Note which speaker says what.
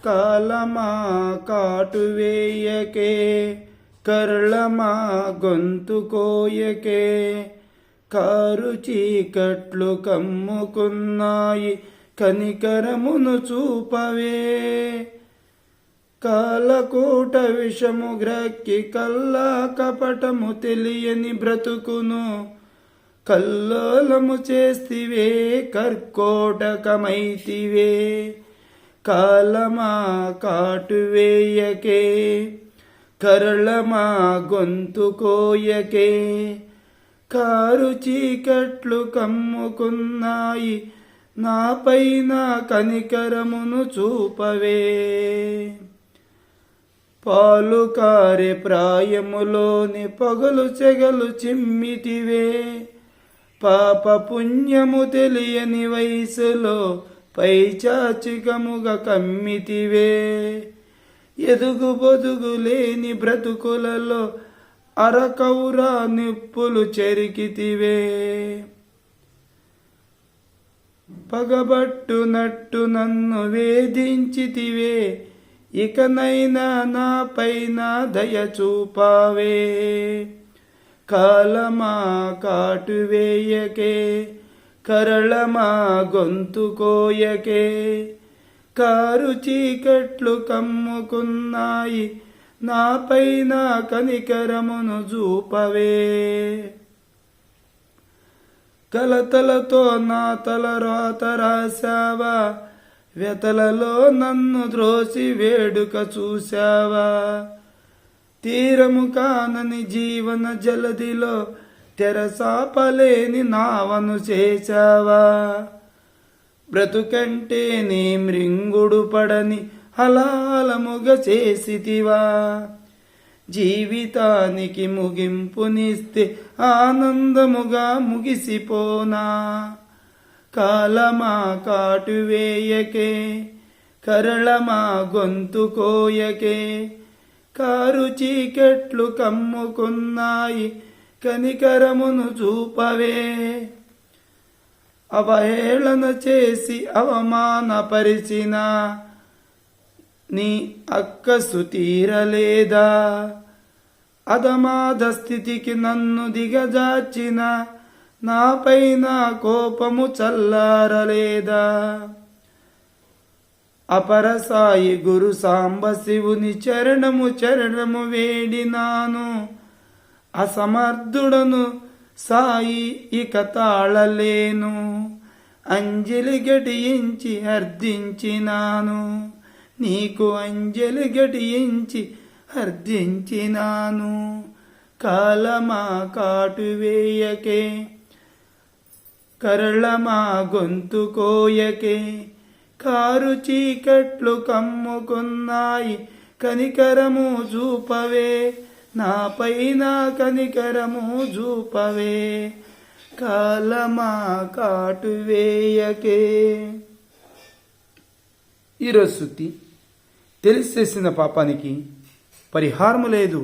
Speaker 1: కాలమా కాటువేయకే, కర్ళమా గొంతు కోయకే, కారు చీకట్లు కమ్ముకున్నాయి కనికరమును చూపవే. కాలకూట విషము గ్రక్కి కల్లా కపటము తెలియని బ్రతుకును కల్లోలము చేస్తివే, కర్కోటకమైతివే. కాలమా కాటువేయకే, కరళమా గొంతు కోయకే, కారు చీకట్లు కమ్ముకున్నాయి నాపైన కనికరమును చూపవే. పాలు కారే ప్రాయములోని పగలు చెగలు చిమ్మితివే, పాప పుణ్యము తెలియని వయసులో పైచాచికముగా కమ్మితివే. ఎదుగు బొదుగు లేని బ్రతుకులలో అరకౌరా నిప్పులు చెరికితివే. పగబట్టునట్టు నన్ను వేధించితివే, ఇకనైనా నా పైన దయ చూపావే. కాలమా కాటువేయకే, కరళమా గొంతు కోయకే, కారు చీకట్లు కమ్ముకున్నాయి నాపైన కనికరమును చూపవే. కలతలతో నా తల రాత రాశావా, వ్యతలలో నన్ను ద్రోసి వేడుక చూశావా. తీరము కానని జీవన జలదిలో తెరసాపలేని నావను చేశావా. బ్రతుకంటే నీ మృంగుడు పడని హలాలముగా చేసితివా. జీవితానికి ముగింపునిస్తే ఆనందముగా ముగిసిపోనా. కాలమా కాటువేయకే, కరళమా గొంతు కోయకే, కారు చీకట్లు కమ్ముకున్నాయి కనికరమును చూపవే. అవహేళన చేసి అవమానపరిచిన నీ అక్కసు తీరలేదా. అధమాధ స్థితికి నన్ను దిగజార్చిన నాపైన కోపము చల్లారలేదా. అపరసాయి గురు సాంబ శివుని చరణము వేడినాను. అసమర్థుడను సాయి ఇక తాళలేను. అంజలి గటించి అర్థించినాను, నీకు అంజలి గటించి అర్థించినాను. కాలమా కాటువేయకే, కరళమా గొంతు కోయకే, కారు చీకట్లు కమ్ముకున్నాయి కనికరము చూపవే. నాపైన కనికరము చూపవే. కాలమా కాటువేయకే. ఈరోజు శుద్ధి తెలిసి చేసిన పాపానికి పరిహారము లేదు.